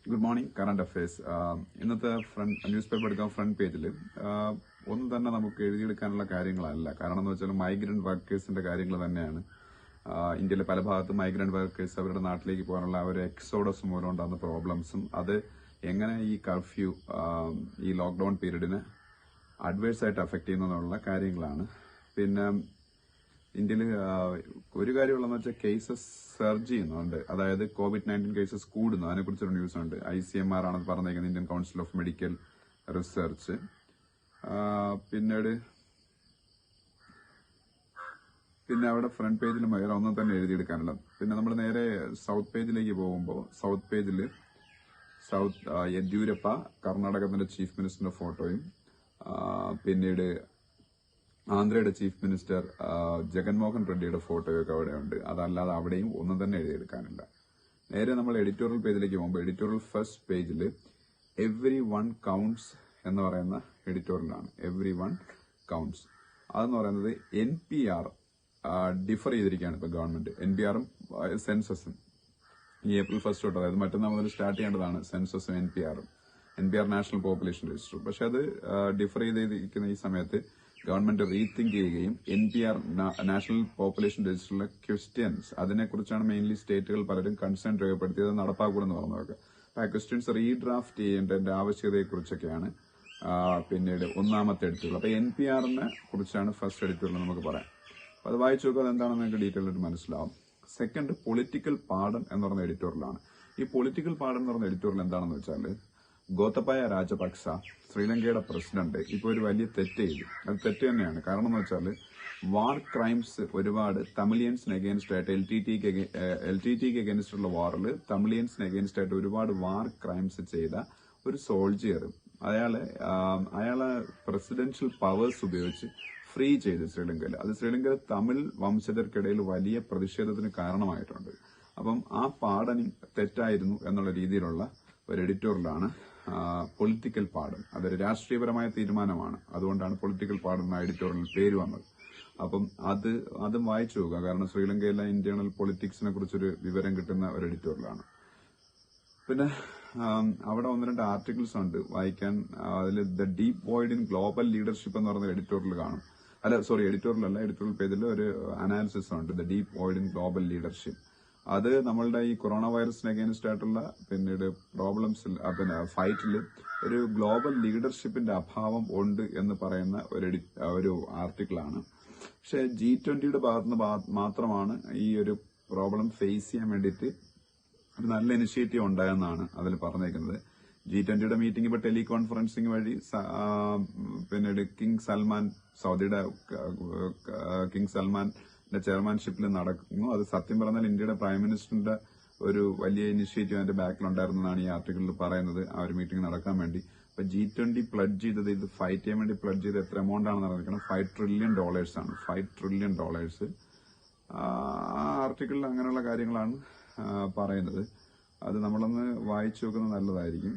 Good morning. Current affairs. ഇന്നത്തെ news paper എടുക്കാൻ front പേജിൽ ഒന്നും തന്നെ നമുക്ക് എഴുതിയെടുക്കാനുള്ള കാര്യങ്ങളല്ല. കാരണം എന്ന് വെച്ചാൽ മൈഗ്രന്റ് വർക്കേഴ്സിന്റെ കാര്യങ്ങൾ തന്നെയാണ്. ഇന്ത്യയിലെ പല ഭാഗത്തും മൈഗ്രന്റ് വർക്കേഴ്സ് അവരുടെ നാട്ടിലേക്ക് പോകാനുള്ള ഒരു എക്സോഡസ് മൂലം ഉണ്ടാകുന്ന പ്രോബ്ലംസും അത് എങ്ങനെ ഈ കർഫ്യൂ ഈ ലോക്ക്ഡൌൺ പീരീഡിന് അഡ്വേഴ്സ് ആയിട്ട് അഫക്ട് ചെയ്യുന്നുള്ള കാര്യങ്ങളാണ്. പിന്നെ ഇന്ത്യയിൽ ഒരു കാര്യമുള്ളതെന്ന് വെച്ചാൽ കേസസ് സർജ് ചെയ്യുന്നുണ്ട്. അതായത് COVID-19 കേസസ് കൂടുന്നു. അതിനെക്കുറിച്ചൊരു ന്യൂസ് ഉണ്ട്. ICMR ആണ് പറഞ്ഞേക്കുന്നത്, Indian council of medical research. പിന്നെ അവിടെ ഫ്രണ്ട് പേജിൽ വേറെ ഒന്നും തന്നെ എഴുതിയെടുക്കാനുള്ള. പിന്നെ നമ്മൾ നേരെ സൗത്ത് പേജിലേക്ക് പോകുമ്പോൾ സൗത്ത് പേജിൽ യെദ്യൂരപ്പ കർണാടകത്തിന്റെ ചീഫ് മിനിസ്റ്ററിന്റെ ഫോട്ടോയും പിന്നീട് ആന്ധ്രയുടെ ചീഫ് മിനിസ്റ്റർ ജഗൻമോഹൻ റെഡ്ഡിയുടെ ഫോട്ടോയൊക്കെ അവിടെ ഉണ്ട്. അതല്ലാതെ അവിടെയും ഒന്നും തന്നെ എഴുതിയെടുക്കാനില്ല. നേരെ നമ്മൾ എഡിറ്റോറിയൽ പേജിലേക്ക് പോകുമ്പോൾ എഡിറ്റോറിയൽ ഫസ്റ്റ് പേജിൽ എവ്രി വൺ കൌണ്ട്സ് എന്ന് പറയുന്ന എഡിറ്റോറിയലാണ്. എവ്രി വൺ കൌണ്ട്സ് അതെന്ന് പറയുന്നത് NPR ഡിഫർ ചെയ്തിരിക്കുകയാണ് ഇപ്പൊ ഗവൺമെന്റ്. NPRും സെൻസസും ഈ April 1 തൊട്ട്, അതായത് മറ്റന്നാൾ മുതൽ സ്റ്റാർട്ട് ചെയ്യേണ്ടതാണ് സെൻസസും NPRും. NPR national population register. പക്ഷെ അത് ഡിഫർ ചെയ്തിരിക്കുന്ന ഈ സമയത്ത് ഗവൺമെന്റ് റീതിങ്ക് ചെയ്യുകയും NPR നാഷണൽ പോപ്പുലേഷൻ രജിസ്റ്ററിലെ ക്വസ്റ്റ്യൻസ് അതിനെക്കുറിച്ചാണ് മെയിൻലി സ്റ്റേറ്റുകൾ പലരും കൺസേൺ രേഖപ്പെടുത്തിയത് നടപ്പാക്കൂടെന്ന് പറഞ്ഞതൊക്കെ. ആ ക്വസ്റ്റ്യൻസ് റീഡ്രാഫ്റ്റ് ചെയ്യേണ്ടതിന്റെ ആവശ്യകതയെക്കുറിച്ചൊക്കെയാണ് പിന്നീട് ഒന്നാമത്തെ എഡിറ്റോറിയൽ. അപ്പൊ NPRനെ കുറിച്ചാണ് ഫസ്റ്റ് എഡിറ്റോറിയൽ നമുക്ക് പറയാം. അപ്പൊ അത് വായിച്ചു നോക്കുക, അതെന്താണെന്ന് നിങ്ങൾക്ക് ഡീറ്റെയിൽ ആയിട്ട് മനസ്സിലാവും. സെക്കൻഡ്, പൊളിറ്റിക്കൽ പാർഡൺ എന്ന് പറഞ്ഞ എഡിറ്റോറിയലാണ്. ഈ പൊളിറ്റിക്കൽ പാർഡൺ എന്ന് പറഞ്ഞ എഡിറ്റോറിയൽ എന്താണെന്ന് വെച്ചാൽ ഗോതബായ രാജപക്സ ശ്രീലങ്കയുടെ പ്രസിഡന്റ് ഇപ്പൊ ഒരു വലിയ തെറ്റ് ചെയ്തു. അത് തെറ്റ് തന്നെയാണ്. കാരണം എന്ന് വെച്ചാൽ വാർ ക്രൈംസ് ഒരുപാട് തമിഴിയൻസിന് അഗേൻസ്റ്റ് ആയിട്ട് LTTക്ക് അഗേൻസ്റ്റ് ഉള്ള വാറിൽ തമിഴിയൻസിന് അഗേൻസ്റ്റ് ആയിട്ട് ഒരുപാട് വാർ ക്രൈംസ് ചെയ്ത ഒരു സോൾജിയർ അയാളെ പ്രസിഡൻഷ്യൽ പവേഴ്സ് ഉപയോഗിച്ച് ഫ്രീ ചെയ്തു ശ്രീലങ്കയിൽ. അത് ശ്രീലങ്കയിൽ തമിഴ് വംശജർക്കിടയിൽ വലിയ പ്രതിഷേധത്തിന് കാരണമായിട്ടുണ്ട്. അപ്പം ആ പാർഡനിങ് തെറ്റായിരുന്നു എന്നുള്ള രീതിയിലുള്ള ഒരു എഡിറ്റോറിയലാണ് പൊളിറ്റിക്കൽ പാർഡൺ. അതൊരു രാഷ്ട്രീയപരമായ തീരുമാനമാണ്. അതുകൊണ്ടാണ് പൊളിറ്റിക്കൽ പാർഡൺ എന്ന എഡിറ്റോറിയൽ പേര് വന്നത്. അപ്പം അതും വായിച്ചു നോക്കുക. കാരണം ശ്രീലങ്കയിലെ ഇന്റേണൽ പൊളിറ്റിക്സിനെ കുറിച്ചൊരു വിവരം കിട്ടുന്ന ഒരു എഡിറ്റോറിയലാണ്. പിന്നെ അവിടെ ഒന്ന് രണ്ട് ആർട്ടിക്കിൾസ് ഉണ്ട് വായിക്കാൻ. അതിൽ the deep void in global leadership എന്ന് പറയുന്ന എഡിറ്റോറിയൽ കാണും. എഡിറ്റോറിയൽ പേജിൽ ഒരു അനാലിസിസ് ഉണ്ട്, the deep void in global leadership. അത് നമ്മളുടെ ഈ കൊറോണ വൈറസിന് അഗേൻസ്റ്റ് ആയിട്ടുള്ള പിന്നീട് പ്രോബ്ലംസിൽ ഫൈറ്റിൽ ഒരു ഗ്ലോബൽ ലീഡർഷിപ്പിന്റെ അഭാവം ഉണ്ട് എന്ന് പറയുന്ന ഒരു ആർട്ടിക്കിളാണ്. പക്ഷെ G20യുടെ ഭാഗത്തുനിന്ന് മാത്രമാണ് ഈ ഒരു പ്രോബ്ലം ഫേസ് ചെയ്യാൻ വേണ്ടിയിട്ട് ഒരു നല്ല ഇനിഷ്യേറ്റീവ് ഉണ്ടായെന്നാണ് അതിൽ പറഞ്ഞേക്കുന്നത്. G20യുടെ മീറ്റിംഗ് ഇപ്പൊ ടെലികോൺഫറൻസിംഗ് വഴി പിന്നീട് സൗദിയുടെ കിങ് സൽമാന്റെ ചെയർമാൻഷിപ്പിൽ നടക്കുന്നു. അത് സത്യം പറഞ്ഞാൽ ഇന്ത്യയുടെ പ്രൈം മിനിസ്റ്ററിന്റെ ഒരു വലിയ ഇനിഷ്യേറ്റീവ് അതിന്റെ ബാക്കിലുണ്ടായിരുന്നതാണ് ഈ ആർട്ടിക്കിളിൽ പറയുന്നത്. ആ ഒരു മീറ്റിംഗ് നടക്കാൻ വേണ്ടി അപ്പൊ G20 പ്ലഡ്ജ് ചെയ്തത്, ഇത് ഫൈറ്റ് ചെയ്യാൻ വേണ്ടി പ്ലഡ്ജ് ചെയ്ത് എത്ര എമൗണ്ട് ആണെന്ന് അറിയിക്കണം. $5 trillion ആണ്. $5 trillion. ആ ആർട്ടിക്കിളിൽ അങ്ങനെയുള്ള കാര്യങ്ങളാണ് പറയുന്നത്. അത് നമ്മളൊന്ന് വായിച്ചു നോക്കുന്നത് നല്ലതായിരിക്കും.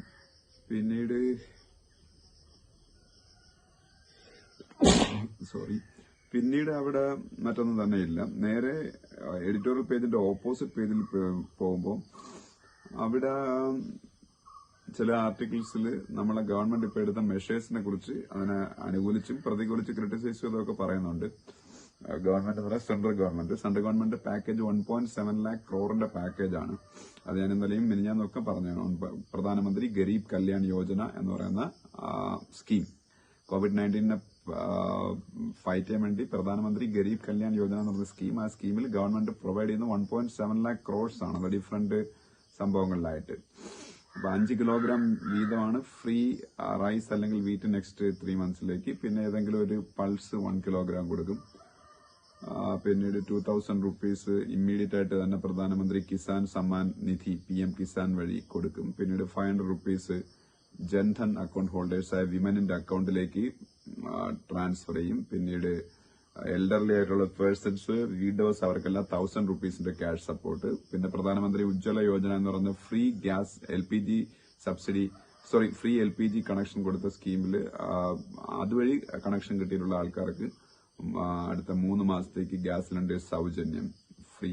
പിന്നീട് അവിടെ മറ്റൊന്നും തന്നെ ഇല്ല. നേരെ എഡിറ്റോറിയൽ പേജിന്റെ ഓപ്പോസിറ്റ് പേജിൽ പോകുമ്പോൾ അവിടെ ചില ആർട്ടിക്കിൾസിൽ നമ്മളെ ഗവൺമെന്റ് ഇപ്പൊ എടുത്ത മെഷേഴ്സിനെ കുറിച്ച് അതിനെ അനുകൂലിച്ചും പ്രതികൂലിച്ചും ക്രിട്ടിസൈസ് ചെയ്തൊക്കെ പറയുന്നുണ്ട്. Government central government package 1.7 lakh crore പാക്കേജാണ്. അത് ഞാൻ ഇന്നലെയും മിനിഞ്ഞാന്നൊക്കെ പറഞ്ഞു. പ്രധാനമന്ത്രി ഗരീബ് കല്യാൺ യോജന എന്ന് പറയുന്ന സ്കീം, COVID-19 ഫൈറ്റ് ചെയ്യാൻ വേണ്ടി പ്രധാനമന്ത്രി ഗരീബ് കല്യാൺ യോജന എന്ന് പറയുന്ന സ്കീം. ആ സ്കീമിൽ ഗവൺമെന്റ് പ്രൊവൈഡ് ചെയ്യുന്ന 1.7 lakh crore ആണ്. അത് ഡിഫറെന്റ് സംഭവങ്ങളിലായിട്ട്. അപ്പൊ 5 kilogram വീതമാണ് ഫ്രീ റൈസ് അല്ലെങ്കിൽ വീറ്റ് നെക്സ്റ്റ് 3 monthsലേക്ക്. പിന്നെ ഏതെങ്കിലും ഒരു പൾസ് 1 kilogram കൊടുക്കും. പിന്നീട് 2,000 rupees ഇമ്മീഡിയറ്റ് ആയിട്ട് തന്നെ പ്രധാനമന്ത്രി കിസാൻ സമ്മാൻ നിധി PM കിസാൻ വഴി കൊടുക്കും. പിന്നീട് 500 rupees ജൻധൻ അക്കൌണ്ട് ഹോൾഡേഴ്സായ വിമനിന്റെ അക്കൌണ്ടിലേക്ക് ട്രാൻസ്ഫർ ചെയ്യും. പിന്നീട് എൽഡർലി ആയിട്ടുള്ള പേഴ്സൺസ്, വീഡോസ്, അവർക്കെല്ലാം 1,000 rupees ക്യാഷ് സപ്പോർട്ട്. പിന്നെ പ്രധാനമന്ത്രി ഉജ്ജ്വല യോജന എന്ന് പറയുന്ന free gas free LPG connection കൊടുത്ത സ്കീമിൽ അതുവഴി കണക്ഷൻ കിട്ടിയിട്ടുള്ള ആൾക്കാർക്ക് അടുത്ത 3 മാസത്തേക്ക് ഗ്യാസ് സിലിണ്ടേഴ്സ് സൗജന്യം ഫ്രീ.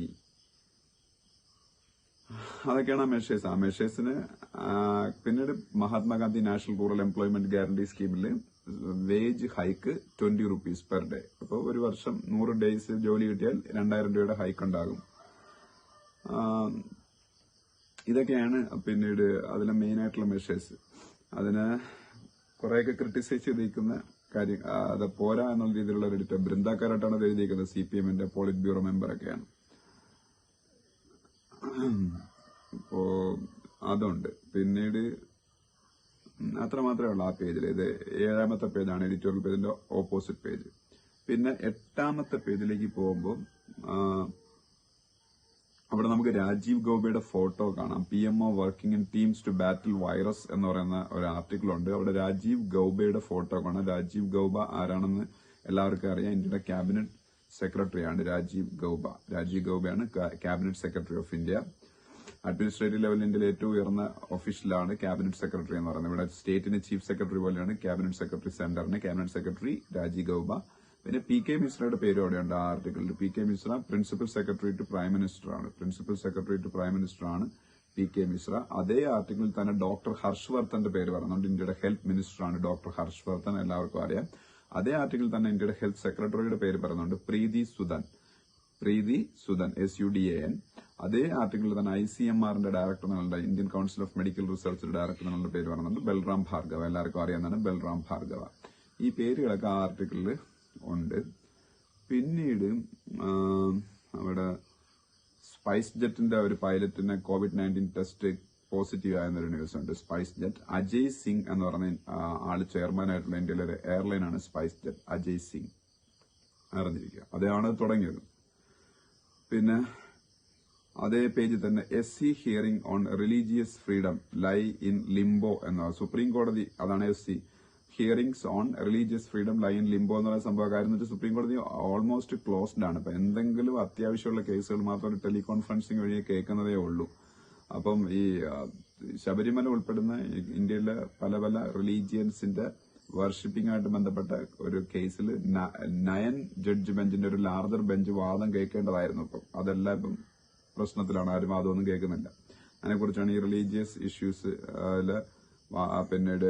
അതൊക്കെയാണ് ആ മെഷേഴ്സ്. ആ മെഷേഴ്സിന് പിന്നീട് Mahatma Gandhi national rural employment guarantee സ്കീമിൽ wage hike 20 rupees per day. അപ്പോൾ ഒരു വർഷം 100 days ജോലി കിട്ടിയാൽ 2000 രൂപയുടെ ഹൈക്ക് ഉണ്ടാകും. ഇതൊക്കെയാണ് പിന്നീട് അതിലെ മെയിൻ ആയിട്ടുള്ള മെഷേഴ്സ്. അതിന് കുറെയൊക്കെ ക്രിട്ടിസൈസ് ചെയ്തിരിക്കുന്ന കാര്യം അത് പോരാ എന്നുള്ള രീതിയിലുള്ള ഒരു എഡിറ്റർ ബൃന്ദാക്കാരായിട്ടാണ് അത് എഴുതിയിരിക്കുന്നത്. CPM-ന്റെ പോളിറ്റ് ബ്യൂറോ മെമ്പറൊക്കെയാണ്. ഇപ്പോ അതുണ്ട്. പിന്നീട് അത്ര മാത്രമേ ഉള്ളൂ ആ പേജിൽ. ഇത് 7ാമത്തെ പേജാണ്, എഡിറ്റോറിയൽ പേജിന്റെ ഓപ്പോസിറ്റ് പേജ്. പിന്നെ 8ാമത്തെ പേജിലേക്ക് പോകുമ്പോൾ അവിടെ നമുക്ക് രാജീവ് ഗൌബയുടെ ഫോട്ടോ കാണാം. PMO working in teams to battle virus എന്ന് പറയുന്ന ഒരു ആർട്ടിക്കിൾ ഉണ്ട്. അവിടെ രാജീവ് ഗൌബയുടെ ഫോട്ടോ കാണാം. രാജീവ് ഗൌബ ആരാണെന്ന് എല്ലാവർക്കും അറിയാം. ഇന്ത്യയുടെ ക്യാബിനറ്റ് സെക്രട്ടറിയാണ് രാജീവ് ഗൌബ. രാജീവ് ഗൌബയാണ് cabinet secretary of India. Administrative ലെവലിൽ ഇന്ത്യയിലെ ഏറ്റവും ഉയർന്ന ഒഫീഷ്യലാണ് ക്യാബിനറ്റ് സെക്രട്ടറി എന്ന് പറയുന്നത്. ഇവിടെ സ്റ്റേറ്റിന് ചീഫ് സെക്രട്ടറി പോലെയാണ് ക്യാബിനറ്റ് സെക്രട്ടറി. സെന്ററിന് ക്യാബിനറ്റ് സെക്രട്ടറി രാജീവ് ഗൌബ. പിന്നെ PK മിശ്രയുടെ പേര് അവിടെയുണ്ട് ആ ആർട്ടിക്കിളിൽ. PK Mishra principal secretary to prime minister ആണ്. Principal secretary to prime minister ആണ് PK മിശ്ര. അതേ ആർട്ടിക്കിളിൽ തന്നെ ഡോക്ടർ ഹർഷ് വർദ്ധന്റെ പേര് പറയുന്നുണ്ട്. ഇന്ത്യയുടെ ഹെൽത്ത് മിനിസ്റ്റർ ആണ് ഡോക്ടർ ഹർഷ് വർദ്ധൻ, എല്ലാവർക്കും അറിയാം. അതേ ആർട്ടിക്കിൾ തന്നെ ഇന്ത്യയുടെ ഹെൽത്ത് സെക്രട്ടറിയുടെ പേര് പറയുന്നുണ്ട്, പ്രീതി സുദൻ, SUDAN. അതേ ആർട്ടിക്കിളിൽ തന്നെ ICMR-ന്റെ ഡയറക്ടർ എന്നുള്ള Indian council of medical research director എന്നുള്ള പേര് പറയുന്നുണ്ട്, ബൽറാം ഭാർഗവ. എല്ലാവർക്കും അറിയാവുന്നതാണ് ബൽറാം ഭാർഗവ. ഈ പേരുകളൊക്കെ ആ ആർട്ടിക്കിളിൽ ഉണ്ട്. പിന്നീട് അവിടെ സ്പൈസ് ജെറ്റിന്റെ ഒരു പൈലറ്റിന് COVID-19 ടെസ്റ്റ് പോസിറ്റീവ് ആയെന്നൊരു ന്യൂസ് ഉണ്ട്. സ്പൈസ് ജെറ്റ് അജയ് സിംഗ് എന്ന് പറഞ്ഞ ആള് ചെയർമാനായിട്ടുള്ള ഇന്ത്യയിലെ ഒരു എയർലൈനാണ് സ്പൈസ് ജെറ്റ്. അജയ് സിംഗ് അറിഞ്ഞിരിക്കുക, അദ്ദേഹമാണ് തുടങ്ങിയത്. പിന്നെ അതേ പേജിൽ തന്നെ SC hearing on religious freedom lie in limbo എന്ന സുപ്രീം കോടതി, അതാണ് SC hearings on religious freedom lie in limbo എന്ന് പറയുന്ന സംഭവം. കാര്യം എന്ന് വെച്ചാൽ സുപ്രീം കോടതി ഓൾമോസ്റ്റ് ക്ലോസ്ഡ് ആണ്. ഇപ്പൊ എന്തെങ്കിലും അത്യാവശ്യമുള്ള കേസുകൾ മാത്രം ടെലികോൺഫറൻസിംഗ് വഴി കേൾക്കുന്നതേ ഉള്ളൂ. അപ്പം ഈ ശബരിമല ഉൾപ്പെടുന്ന ഇന്ത്യയിലെ പല പല റിലീജിയൻസിന്റെ വർഷിപ്പിംഗുമായിട്ട് ബന്ധപ്പെട്ട ഒരു കേസിൽ 9 ജഡ്ജ് ബെഞ്ചിന്റെ ഒരു ലാർജർ ബെഞ്ച് വാദം കേൾക്കേണ്ടതായിരുന്നു. ഇപ്പം അതെല്ലാം ഇപ്പം പ്രശ്നത്തിലാണ്, ആരും വാദമൊന്നും കേൾക്കുന്നില്ല. അതിനെക്കുറിച്ചാണ് ഈ റിലീജിയസ് ഇഷ്യൂസ് പിന്നീട്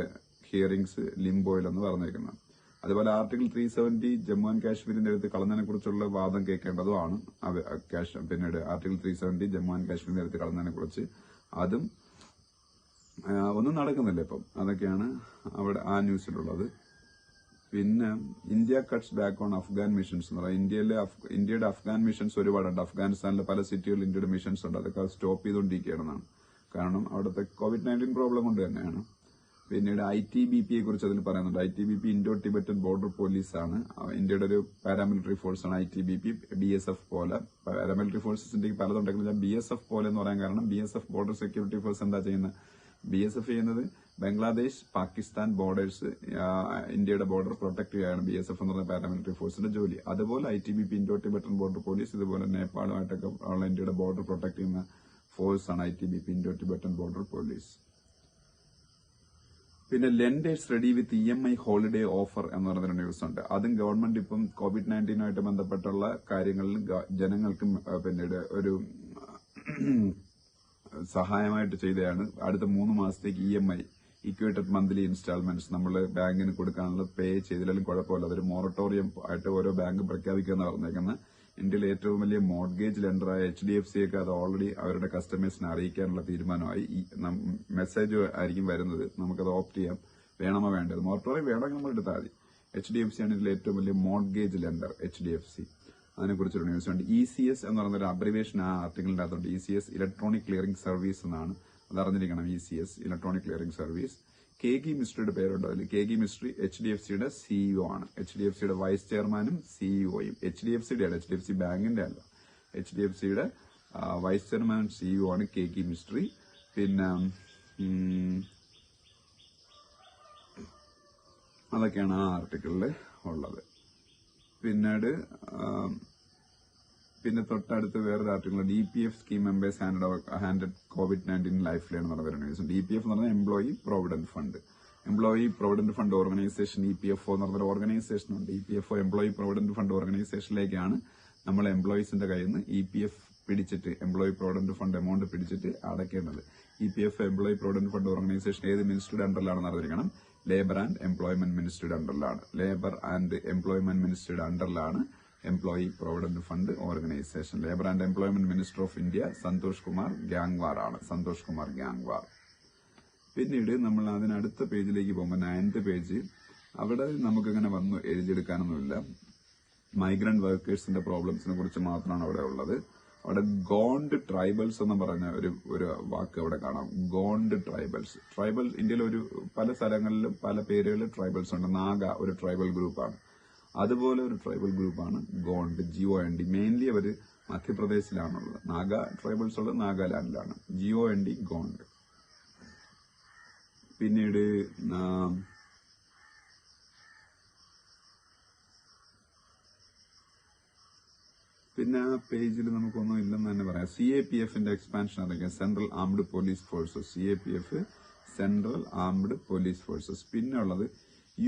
ഹിയറിംഗ്സ് ലിംബോയിലെന്ന് പറഞ്ഞേക്കുന്നത്. അതുപോലെ ആർട്ടിക്കിൾ 370 ജമ്മു ആൻഡ് കാശ്മീരിന്റെ അടുത്ത് കളഞ്ഞതിനെ കുറിച്ചുള്ള വാദം കേൾക്കേണ്ടതുമാണ്. പിന്നീട് ആർട്ടിക്കിൾ 370 ജമ്മു ആൻഡ് കാശ്മീരിന്റെ അടുത്ത് കളഞ്ഞതിനെ കുറിച്ച് അതും ഒന്നും നടക്കുന്നില്ല ഇപ്പം. അതൊക്കെയാണ് അവിടെ ആ ന്യൂസിലുള്ളത്. പിന്നെ India cuts back on Afghan missions എന്ന് പറയുന്നത് ഇന്ത്യയുടെ അഫ്ഗാൻ മിഷൻസ് ഒരുപാടുണ്ട്. അഫ്ഗാനിസ്ഥാനിലെ പല സിറ്റികളിൽ ഇന്ത്യയുടെ മിഷൻസ് ഉണ്ട്. അതൊക്കെ സ്റ്റോപ്പ് ചെയ്തുകൊണ്ടിരിക്കുകയാണെന്നാണ്. കാരണം അവിടുത്തെ COVID-19 പ്രോബ്ലം കൊണ്ട് തന്നെയാണ്. പിന്നീട് ITBP-യെ കുറിച്ച് അതിൽ പറയുന്നുണ്ട്. ITBP ഇൻഡോ ടിബറ്റൻ ബോർഡർ പോലീസാണ്. ഇന്ത്യയുടെ ഒരു പാരാമിലിറ്ററി ഫോഴ്സാണ് ITBP. BSF പോലെ പാരാമിലിറ്ററി ഫോഴ്സസിന്റെ പലതുണ്ടെങ്കിലും BSF പോലെ എന്ന് പറയാൻ കാരണം BSF ബോർഡർ സെക്യൂരിറ്റി ഫോഴ്സ് എന്താ ചെയ്യുന്നത്? BSF ചെയ്യുന്നത് ബംഗ്ലാദേശ് പാകിസ്ഥാൻ ബോർഡേഴ്സ് ഇന്ത്യയുടെ ബോർഡർ പ്രൊട്ടക്ട് ചെയ്യാനാണ് BSF എന്ന് പറയുന്ന പാരാമിലിറ്ററി ഫോഴ്സിന്റെ ജോലി. അതുപോലെ ITBP Indo Tibetan border police ഇതുപോലെ നേപ്പാളുമായിട്ടൊക്കെ ഉള്ള ഇന്ത്യയുടെ ബോർഡർ പ്രൊട്ടക്ട് ചെയ്യുന്ന ഫോഴ്സാണ് ITBP Indo Tibetan border police. പിന്നെ lenders ready with EMI holiday offer എന്ന് പറയുന്ന ന്യൂസ് ഉണ്ട്. അതും ഗവൺമെന്റ് ഇപ്പം COVID-19 ബന്ധപ്പെട്ടുള്ള കാര്യങ്ങളിൽ ജനങ്ങൾക്ക് പിന്നീട് ഒരു സഹായമായിട്ട് ചെയ്തതാണ്. അടുത്ത 3 മാസത്തേക്ക് EMI ഇക്വേറ്റഡ് മന്ത്ലി ഇൻസ്റ്റാൾമെന്റ്സ് നമ്മൾ ബാങ്കിന് കൊടുക്കാനുള്ള പേ ചെയ്തില്ലെങ്കിലും കുഴപ്പമില്ല. അതൊരു മൊറട്ടോറിയം ആയിട്ട് ഓരോ ബാങ്കും പ്രഖ്യാപിക്കുമെന്ന് പറഞ്ഞേക്കുന്നത്. ഇന്ത്യയിലെ ഏറ്റവും വലിയ മോർഗേജ് ലെൻഡറായ HDFC ഒക്കെ അത് ഓൾറെഡി അവരുടെ കസ്റ്റമേഴ്സിനെ അറിയിക്കാനുള്ള തീരുമാനമായി. മെസ്സേജ് ആയിരിക്കും വരുന്നത്, നമുക്കത് ഓപ്റ്റ് ചെയ്യാം, വേണമോ വേണ്ടത്. മൊറട്ടോറിയം വേണമെങ്കിൽ നമ്മൾ എടുത്താൽ മതി. HDFC ആണ് ഇതിലെ ഏറ്റവും വലിയ മോർഗേജ് ലെൻഡർ, HDFC. അതിനെക്കുറിച്ചൊരു ന്യൂസ് ഉണ്ട്. ECS എന്ന് പറയുന്ന ഒരു അബ്രിവേഷൻ ആ ആർട്ടിക്കിളിന്റെ അകത്തുണ്ട്. ECS ഇലക്ട്രോണിക് ക്ലിയറിംഗ് സർവീസ് എന്നാണ്. അത് അറിഞ്ഞിരിക്കണം. ECS electronic clearing service. KG മിസ്ട്രിയുടെ പേരുണ്ടോ അതിൽ? KG മിസ്ട്രി HDFCയുടെ CEO ആണ്. HDFCയുടെ വൈസ് ചെയർമാനും CEOയും. HDFC ബാങ്കിന്റെ അല്ല, HDFCയുടെ വൈസ് ചെയർമാനും CEO ആണ് KG മിസ്ട്രി. പിന്നെ അതൊക്കെയാണ് ആ ആർട്ടിക്കിളിൽ ഉള്ളത്. പിന്നെ തൊട്ടടുത്ത് വേറൊരു article EPF scheme members handed COVID-19 life line എന്ന് പറഞ്ഞ ന്യൂസ് ഉണ്ട്. EPF എന്ന് പറഞ്ഞാൽ employee provident fund organisation. EPFO എന്ന് പറഞ്ഞ ഓർഗനൈസേഷൻ ഉണ്ട്. EPFO എംപ്ലോയി പ്രൊവിഡന്റ് ഫണ്ട് ഓർഗനൈസേഷനിലേക്കാണ് നമ്മൾ എംപ്ലോയീസിന്റെ കയ്യിൽ നിന്ന് EPF പിടിച്ചിട്ട് എംപ്ലോയി പ്രോവിഡന്റ് ഫണ്ട് എമൗണ്ട് പിടിച്ചിട്ട് അടയ്ക്കേണ്ടത്. EPF employee provident fund organisation ഏത് മിനിസ്ട്രിയുടെ അണ്ടറിലാണെന്ന് അറിഞ്ഞിരിക്കണം. ലേബർ ആൻഡ് എംപ്ലോയ്മെന്റ് മിനിസ്ട്രിയുടെ അണ്ടറിലാണ്. ലേബർ ആൻഡ് എംപ്ലോയ്മെന്റ് മിനിസ്ട്രിയുടെ അണ്ടറിലാണ് employee provident fund organisation. Labour and employment minister of India Santosh Kumar Gangwar ആണ്. സന്തോഷ് കുമാർ ഗാംഗ്വാർ. പിന്നീട് നമ്മൾ അതിനടുത്ത പേജിലേക്ക് പോകുമ്പോൾ 9th പേജ്, അവിടെ നമുക്കിങ്ങനെ വന്നു എഴുതിയെടുക്കാനൊന്നുമില്ല. മൈഗ്രന്റ് വർക്കേഴ്സിന്റെ പ്രോബ്ലംസിനെ കുറിച്ച് മാത്രമാണ് അവിടെ ഉള്ളത്. അവിടെ ഗോണ്ട് ട്രൈബൽസ് എന്ന് പറഞ്ഞ ഒരു വാക്ക് അവിടെ കാണാം. ഗോണ്ട് ട്രൈബൽസ്. ഇന്ത്യയിലെ പല സ്ഥലങ്ങളിലും പല പേരുകളിൽ ട്രൈബൽസ് ഉണ്ട്. നാഗ ഒരു ട്രൈബൽ ഗ്രൂപ്പാണ്. അതുപോലെ ഒരു ട്രൈബൽ ഗ്രൂപ്പാണ് ഗോണ്ട്, GOND. മെയിൻലി അവര് മധ്യപ്രദേശിലാണുള്ളത്. നാഗ ട്രൈബൽസ് ഉള്ളത് നാഗാലാൻഡിലാണ്. GOND ഗോണ്ട്. പിന്നീട് പിന്നെ ആ പേജിൽ നമുക്കൊന്നും ഇല്ലെന്ന് തന്നെ പറയാം. CAPFന്റെ എക്സ്പാൻഷൻ അറിയിക്കാം. Central armed police forces. CAPF central armed police forces. പിന്നെ ഉള്ളത്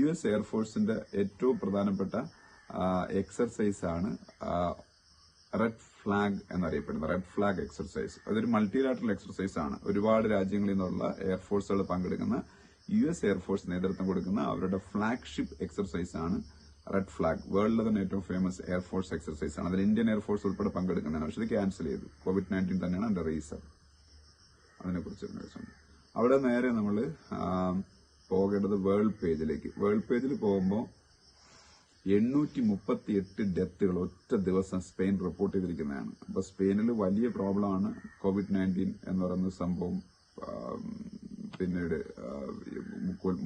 US എയർഫോഴ്സിന്റെ ഏറ്റവും പ്രധാനപ്പെട്ട എക്സർസൈസ് ആണ് റെഡ് ഫ്ലാഗ് എന്നറിയപ്പെടുന്നത്. Red flag exercise. അതൊരു മൾട്ടിലാറ്ററൽ എക്സർസൈസ് ആണ്. ഒരുപാട് രാജ്യങ്ങളിൽ നിന്നുള്ള എയർഫോഴ്സുകൾ പങ്കെടുക്കുന്ന US എയർഫോഴ്സ് നേതൃത്വം കൊടുക്കുന്ന അവരുടെ ഫ്ലാഗ്ഷിപ്പ് എക്സർസൈസ് ആണ് റെഡ് ഫ്ലാഗ്. വേൾഡിലെ തന്നെ ഏറ്റവും ഫേമസ് എയർഫോഴ്സ് എക്സർസൈസ് ആണ്. അതിൽ ഇന്ത്യൻ എയർഫോഴ്സ് ഉൾപ്പെടെ പങ്കെടുക്കുന്നതാണ്. പക്ഷെ ഇത് ക്യാൻസൽ ചെയ്തു. COVID-19 തന്നെയാണ് അതിന്റെ റീസൺ. അതിനെക്കുറിച്ച് അവിടെ നേരെ നമ്മൾ പോകേണ്ടത് വേൾഡ് പേജിലേക്ക്. വേൾഡ് പേജിൽ പോകുമ്പോൾ 838 ഡെത്തുകൾ ഒറ്റ ദിവസം സ്പെയിൻ റിപ്പോർട്ട് ചെയ്തിരിക്കുന്നതാണ്. അപ്പൊ സ്പെയിനിൽ വലിയ പ്രോബ്ലമാണ് COVID-19 എന്ന് പറയുന്ന സംഭവം പിന്നീട്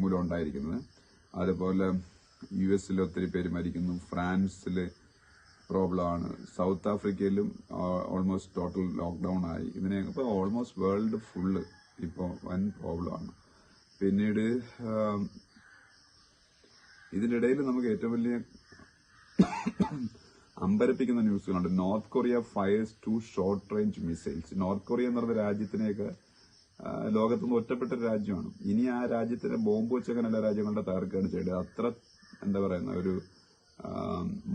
മൂലം ഉണ്ടായിരിക്കുന്നത്. അതുപോലെ US ഒത്തിരി പേര് മരിക്കുന്നു. ഫ്രാൻസിൽ പ്രോബ്ലമാണ്. സൗത്ത് ആഫ്രിക്കയിലും ഓൾമോസ്റ്റ് ടോട്ടൽ ലോക്ക്ഡൌൺ ആയി. ഇപ്പൊ ഓൾമോസ്റ്റ് വേൾഡ് ഫുള്ള് ഇപ്പോൾ വൻ പ്രോബ്ലമാണ്. പിന്നീട് ഇതിനിടയിൽ നമുക്ക് ഏറ്റവും വലിയ അമ്പരപ്പിക്കുന്ന ന്യൂസുകളുണ്ട്. North Korea fires 2 short range missiles. North Korea എന്ന് പറഞ്ഞ രാജ്യത്തിനെയൊക്കെ ലോകത്തുനിന്ന് ഒറ്റപ്പെട്ട ഒരു രാജ്യമാണ്. ഇനി ആ രാജ്യത്തിന് ബോംബ് വെച്ചേക്കാൻ എല്ലാ രാജ്യങ്ങളുടെ തകർക്കുകയാണ് ചെയ്തത്. അത്ര എന്താ പറയുന്ന ഒരു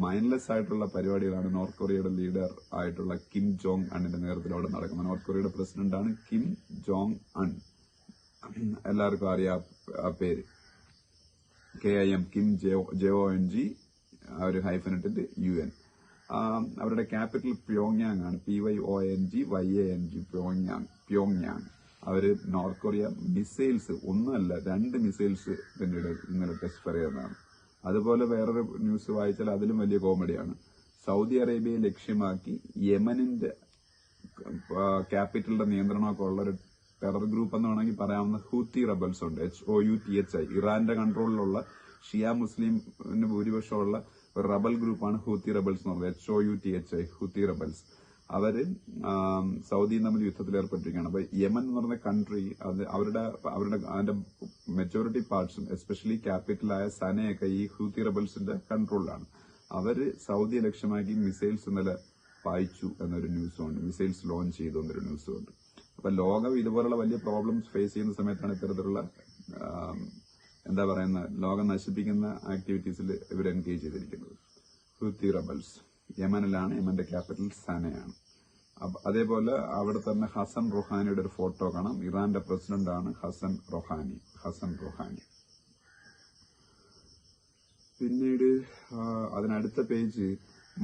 മൈൻഡ്ലെസ് ആയിട്ടുള്ള പരിപാടികളാണ് നോർത്ത് കൊറിയയുടെ ലീഡർ ആയിട്ടുള്ള കിം ജോങ് അണ്ണിന്റെ നേതൃത്വത്തിൽ അവിടെ നടക്കുന്നത്. നോർത്ത് കൊറിയയുടെ പ്രസിഡന്റാണ് കിം ജോങ് അൺ. എല്ലാവർക്കും അറിയാം ആ പേര്. KIM കിം JONG ഒരു ഹൈഫനിട്ടിട്ട് UN. അവരുടെ ക്യാപിറ്റൽ പ്യോങ്യാങ് ആണ്. PYONG പ്യോങ്യാങ്. അവര് നോർത്ത് കൊറിയ മിസൈൽസ് ഒന്നുമല്ല 2 മിസൈൽസ് പിന്നീട് ഇന്നലെ ടെസ്റ്റ് ഫയർ ചെയ്തതാണ്. അതുപോലെ വേറൊരു ന്യൂസ് വായിച്ചാൽ അതിലും വലിയ കോമഡിയാണ്. സൗദി അറേബ്യയെ ലക്ഷ്യമാക്കി യമനിന്റെ ക്യാപിറ്റലിന്റെ നിയന്ത്രണമൊക്കെ ഉള്ള ഒരു ടെറർ ഗ്രൂപ്പ് എന്ന് വേണമെങ്കിൽ പറയാവുന്ന ഹൂത്തി റബൽസ് ഉണ്ട്. HOUTHI. ഇറാന്റെ കൺട്രോളിലുള്ള ഷിയ മുസ്ലിമിന് ഭൂരിപക്ഷമുള്ള ഒരു റബൽ ഗ്രൂപ്പാണ് ഹൂത്തി റബൽസ് എന്ന് പറയുന്നത്. HOUTHI Houthi rebels. അവര് സൗദിയും തമ്മിൽ യുദ്ധത്തിൽ ഏർപ്പെട്ടിരിക്കുകയാണ്. അപ്പൊ യമൻ എന്ന് പറഞ്ഞ കൺട്രി അവരുടെ അതിന്റെ മെജോറിറ്റി പാർട്സും എസ്പെഷ്യലി ക്യാപിറ്റലായ സനയൊക്കെ ഈ ഹൂത്തി റബൽസിന്റെ കൺട്രോളിലാണ്. അവര് സൗദിയെ ലക്ഷ്യമാക്കി മിസൈൽസ് ഇന്നലെ പായിച്ചു എന്നൊരു ന്യൂസുണ്ട്. മിസൈൽസ് ലോഞ്ച് ചെയ്തു എന്നൊരു ന്യൂസുണ്ട്. അപ്പൊ ലോകം ഇതുപോലുള്ള വലിയ പ്രോബ്ലംസ് ഫേസ് ചെയ്യുന്ന സമയത്താണ് ഇത്തരത്തിലുള്ള എന്താ പറയുന്ന ലോകം നശിപ്പിക്കുന്ന ആക്ടിവിറ്റീസിൽ ഇവർ എൻഗേജ് ചെയ്തിരിക്കുന്നത്. ഹൂത്തി റബൽസ് യമനിലാണ്. യമന്റെ ക്യാപിറ്റൽ സനയാണ്. അതേപോലെ അവിടെ തന്നെ ഹസൻ റൊഹാനിയുടെ ഒരു ഫോട്ടോ കാണാം. ഇറാന്റെ പ്രസിഡന്റാണ് ഹസൻ റൊഹാനി. പിന്നീട് അതിനടുത്ത പേജ്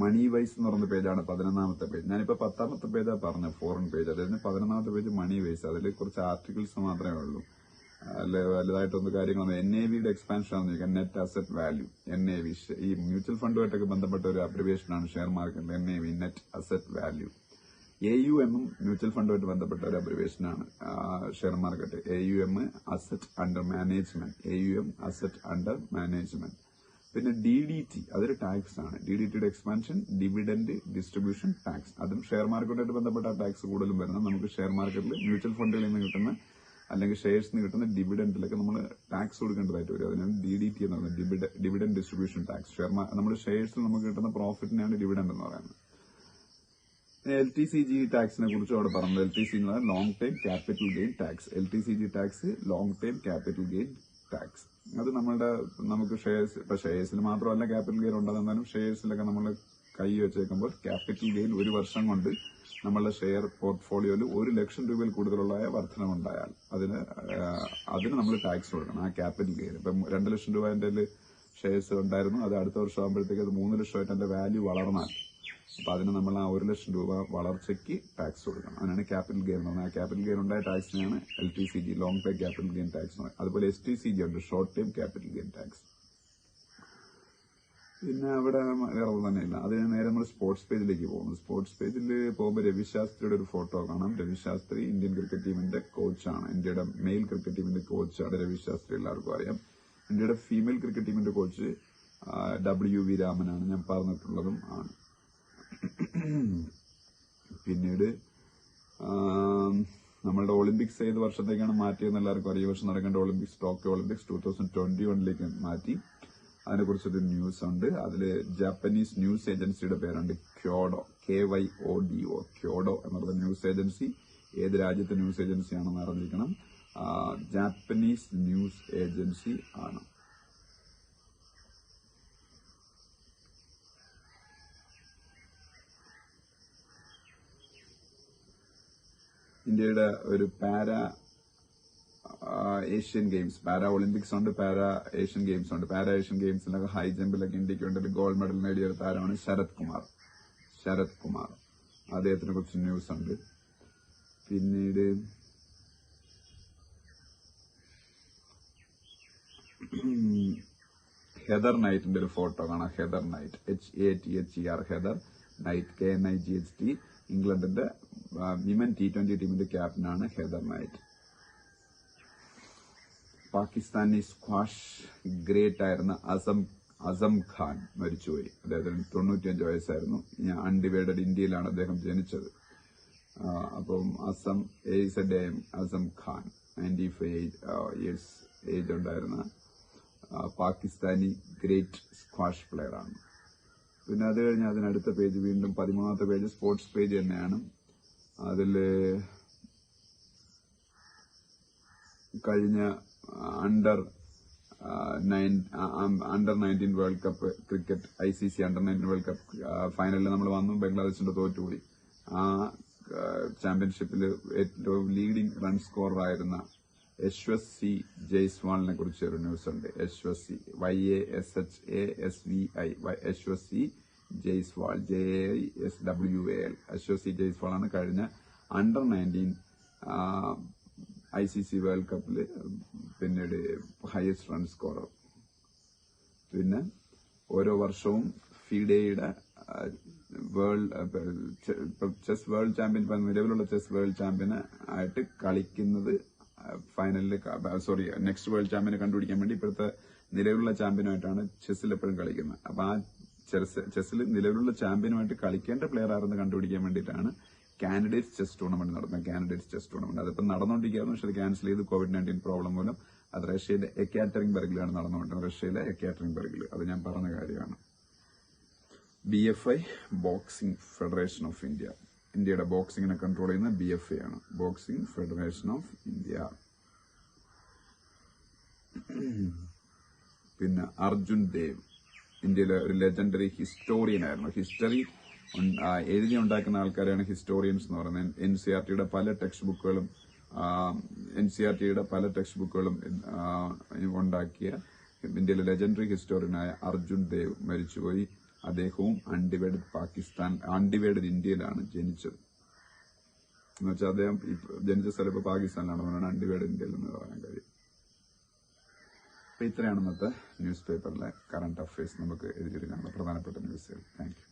മണി വൈസ് എന്ന് പറയുന്ന പേജാണ്. 11ാമത്തെ പേജ്. ഞാനിപ്പോ 10ാമത്തെ പേജാണ് പറഞ്ഞത്, ഫോറിൻ പേജ്. അതിന് 11ാമത്തെ പേജ് മണി വൈസ്. അതിൽ കുറച്ച് ആർട്ടിക്കിൾസ് മാത്രമേ ഉള്ളൂ. വലുതായിട്ടൊന്നും കാര്യങ്ങളൊന്നും. NAVയുടെ എക്സ്പാൻഷൻ ആണെന്ന് ചോദിക്കാം. Net asset value. NAV ഈ മ്യൂച്വൽ ഫണ്ടുമായിട്ടൊക്കെ ബന്ധപ്പെട്ട ഒരു അബ്രിവേഷനാണ് ഷെയർ മാർക്കറ്റിൽ. NAV net asset value. AUM mutual ഫണ്ടുമായിട്ട് ബന്ധപ്പെട്ട ഒരു അബ്രിവേഷനാണ് share market. AUM asset under management. പിന്നെ DDT അതൊരു ടാക്സ് ആണ്. DDTയുടെ എക്സ്പാൻഷൻ ഡിവിഡന്റ് ഡിസ്ട്രിബ്യൂഷൻ ടാക്സ്. അതും ഷെയർ മാർക്കറ്റുമായിട്ട് ബന്ധപ്പെട്ട ടാക്സ് കൂടുതലും വരുന്നത്. നമുക്ക് ഷെയർ മാർക്കറ്റിൽ മ്യൂച്വൽ ഫണ്ടുകളിൽ നിന്ന് കിട്ടുന്ന അല്ലെങ്കിൽ ഷെയർസ് നിന്ന് കിട്ടുന്ന ഡിവിഡന്റിലൊക്കെ നമ്മൾ ടാക്സ് കൊടുക്കേണ്ടതായിട്ട് വരും. അതിനാണ് DDT എന്ന് പറയുന്നത്, ഡിവിഡന്റ് ഡിസ്ട്രിബ്യൂഷൻ ടാക്സ്. നമ്മുടെ ഷെയർസിൽ നമുക്ക് കിട്ടുന്ന പ്രോഫിറ്റിനാണ് ഡിവിഡന്റ് എന്ന് പറയുന്നത്. LTCG ടാക്സിനെ കുറിച്ച് അവിടെ പറഞ്ഞത്. LTC എന്ന് പറഞ്ഞാൽ long time capital gain tax. LTCG tax long time capital gain tax. അത് നമുക്ക് ഷെയർസിൽ മാത്രമല്ല ക്യാപിറ്റൽ ഗെയിൻ ഉണ്ടാകുന്നാലും ഷെയർസിലൊക്കെ നമ്മൾ കൈ വെച്ചേക്കുമ്പോൾ ക്യാപിറ്റൽ ഗെയിൻ ഒരു വർഷം കൊണ്ട് നമ്മളുടെ ഷെയർ പോർട്ട്ഫോളിയോയിൽ 1 ലക്ഷം രൂപയിൽ കൂടുതലുള്ള വർധനമുണ്ടായാൽ അതിന് നമ്മൾ ടാക്സ് കൊടുക്കണം. ആ ക്യാപിറ്റൽ ഗെയിൻ ഇപ്പം 2 ലക്ഷം രൂപ ഷെയർസ് ഉണ്ടായിരുന്നു, അത് അടുത്ത വർഷം ആകുമ്പോഴത്തേക്ക് അത് 3 ലക്ഷമായിട്ട് അതിന്റെ വാല്യൂ വളർന്നാൽ അപ്പൊ അതിന് നമ്മൾ ആ 1 ലക്ഷം രൂപ വളർച്ചയ്ക്ക് ടാക്സ് കൊടുക്കണം. അതിനാണ് ക്യാപിറ്റൽ ഗെയിൻ എന്ന് പറഞ്ഞാൽ. ആ ക്യാപിറ്റൽ ഗെയിൻ ഉണ്ടായ ടാക്സിനെയാണ് LTCG, long time capital gain tax. അതുപോലെ STCG ഉണ്ട്, short time capital gain tax. പിന്നെ അവിടെ വേറെ തന്നെയില്ല. അത് നേരെ നമ്മൾ സ്പോർട്സ് പേജിലേക്ക് പോകുന്നു. സ്പോർട്സ് പേജിൽ പോകുമ്പോൾ രവി ശാസ്ത്രിയുടെ ഒരു ഫോട്ടോ കാണാം. രവി ശാസ്ത്രി ഇന്ത്യൻ ക്രിക്കറ്റ് ടീമിന്റെ കോച്ചാണ്. ഇന്ത്യയുടെ മെയിൽ ക്രിക്കറ്റ് ടീമിന്റെ കോച്ചാണ് രവി ശാസ്ത്രി, എല്ലാവർക്കും അറിയാം. ഇന്ത്യയുടെ ഫീമെയിൽ ക്രിക്കറ്റ് ടീമിന്റെ കോച്ച് WV രാമനാണ്, ഞാൻ പറഞ്ഞിട്ടുള്ളതും ആണ്. പിന്നീട് നമ്മളുടെ ഒളിമ്പിക്സ് ഏത് വർഷത്തേക്കാണ് മാറ്റിയെന്ന് എല്ലാവർക്കും അറിയാം. ഈ വർഷം നടക്കേണ്ട ഒളിമ്പിക്സ്, ടോക്കിയോ ഒളിമ്പിക്സ് 2021 മാറ്റി. അതിനെക്കുറിച്ചൊരു ന്യൂസ് ഉണ്ട്. അതില് ജാപ്പനീസ് ന്യൂസ് ഏജൻസിയുടെ പേരുണ്ട് ക്യോഡോ, KYODO, ക്യോഡോ എന്നുള്ള ന്യൂസ് ഏജൻസി. ഏത് രാജ്യത്തെ ന്യൂസ് ഏജൻസിയാണെന്ന് അറിഞ്ഞിരിക്കണം. ജാപ്പനീസ് ന്യൂസ് ഏജൻസി ആണ്. ഇന്ത്യയുടെ ഒരു para Asian games, para Olympics ഉണ്ട്, പാരാ ഏഷ്യൻ ഗെയിംസ് ഉണ്ട്. പാരാ ഏഷ്യൻ ഗെയിംസിലൊക്കെ ഹൈ ജമ്പിലൊക്കെ ഇന്ത്യക്ക് വേണ്ടി ഗോൾഡ് മെഡൽ നേടിയ ഒരു താരമാണ് ശരത് കുമാർ. അദ്ദേഹത്തിനെ കുറിച്ച് ന്യൂസ് ഉണ്ട്. പിന്നീട് ഹെദർ നൈറ്റിന്റെ ഒരു ഫോട്ടോ കാണാം. Heather Knight, HATHER, Heather Knight, KNIGHT. ഇംഗ്ലണ്ടിന്റെ വിമൻ T20 ടീമിന്റെ ക്യാപ്റ്റനാണ് Heather Knight. Pakistani squash great ആയിരുന്ന അസം ഖാൻ മരിച്ചുപോയി. അദ്ദേഹത്തിന് 95 വയസ്സായിരുന്നു. അൺഡിവൈഡഡ് ഇന്ത്യയിലാണ് അദ്ദേഹം ജനിച്ചത്. അപ്പം അസം ഖാൻ 95 ഇയേഴ്സ് ഏജ് ഉണ്ടായിരുന്ന പാകിസ്ഥാനി ഗ്രേറ്റ് സ്ക്വാഷ് പ്ലെയർ ആണ്. പിന്നെ അത് കഴിഞ്ഞ് അതിനടുത്ത പേജ് വീണ്ടും 13ാമത്തെ പേജ് സ്പോർട്സ് പേജ് തന്നെയാണ്. അതില് കഴിഞ്ഞ under 19 world cup cricket, ICC under 19 world cup ഫൈനലിൽ നമ്മൾ വന്നു. ബംഗ്ലാദേശിന്റെ തോറ്റുപോയി. ആ ചാമ്പ്യൻഷിപ്പിൽ ഏറ്റവും ലീഡിംഗ് റൺ സ്കോറർ ആയിരുന്ന യശ്വസി ജയ്സ്വാളിനെ കുറിച്ച് ഒരു ന്യൂസ് ഉണ്ട്. Yashasvi, YASHASVI, Yashasvi Jaiswal, JASWAL. യശ്വസി ജയ്സ്വാൾ ആണ് കഴിഞ്ഞ അണ്ടർ 19 ICC വേൾഡ് കപ്പിൽ പിന്നീട് ഹയസ്റ്റ് റൺ സ്കോറർ. പിന്നെ ഓരോ വർഷവും ഫിഡെയുടെ ചെസ് വേൾഡ് ചാമ്പ്യൻ, നിലവിലുള്ള ചെസ് വേൾഡ് ചാമ്പ്യന് ആയിട്ട് കളിക്കുന്നത് ഫൈനലിൽ, നെക്സ്റ്റ് വേൾഡ് ചാമ്പ്യനെ കണ്ടുപിടിക്കാൻ വേണ്ടി ഇപ്പോഴത്തെ നിലവിലുള്ള ചാമ്പ്യനുമായിട്ടാണ് ചെസ്സിൽ എപ്പോഴും കളിക്കുന്നത്. അപ്പൊ ആ ചെസ്സിൽ നിലവിലുള്ള ചാമ്പ്യനുമായിട്ട് കളിക്കേണ്ട പ്ലെയർ ആരെന്ന് കണ്ടുപിടിക്കാൻ വേണ്ടിയിട്ടാണ് കാൻഡിഡേറ്റ്സ് ചെസ് ടൂർണമെന്റ് നടത്തുന്നത്. കാൻഡിഡേറ്റ്സ് ചെസ് ടൂർണമെന്റ് അതിപ്പോൾ നടന്നുകൊണ്ടിരിക്കുകയായിരുന്നു. പക്ഷെ അത് ക്യാൻസൽ ചെയ്ത് COVID-19 പ്രോബ്ലം മൂലം. അത് റഷ്യയിലെ എക്കാറ്ററിംഗ്ബർഗിലാണ് നടന്നുകൊണ്ടിരുന്നത്. റഷ്യയിലെ എക്കാറ്ററിംഗ്ബർഗിൽ. അത് ഞാൻ പറഞ്ഞ കാര്യമാണ്. BFI, boxing federation of India. ഇന്ത്യയുടെ ബോക്സിംഗിനെ കൺട്രോൾ ചെയ്യുന്ന BFI ആണ്, ബോക്സിംഗ് ഫെഡറേഷൻ ഓഫ് ഇന്ത്യ. പിന്നെ അർജുൻ ദേവ്, ഇന്ത്യയിലെ ഒരു ലെജൻഡറി ഹിസ്റ്റോറിയൻ ആയിരുന്നു. ഹിസ്റ്ററി എഴുതി ഉണ്ടാക്കുന്ന ആൾക്കാരെയാണ് ഹിസ്റ്റോറിയൻസ് എന്ന് പറയുന്നത്. NCERTയുടെ പല ടെക്സ്റ്റ് ബുക്കുകളും ഉണ്ടാക്കിയ ഇന്ത്യയിലെ ലെജൻഡറി ഹിസ്റ്റോറിയനായ അർജുൻ ദേവ് മരിച്ചുപോയി. അദ്ദേഹവും അൺഡിവൈഡഡ് ഇന്ത്യയിലാണ് ജനിച്ചത്. എന്നുവെച്ചാൽ അദ്ദേഹം ജനിച്ച സ്ഥലം ഇപ്പോൾ പാകിസ്ഥാനിലാണ്. അതുകൊണ്ടാണ് അൺഡിവൈഡഡ് ഇന്ത്യയിൽ എന്ന് പറയാൻ കഴിയും. അപ്പൊ ഇത്രയാണ് ഇന്നത്തെ ന്യൂസ് പേപ്പറിലെ കറന്റ് അഫയേഴ്സ് നമുക്ക് എഴുതിയെടുക്കാനുള്ള പ്രധാനപ്പെട്ട ന്യൂസുകൾ. Thank you.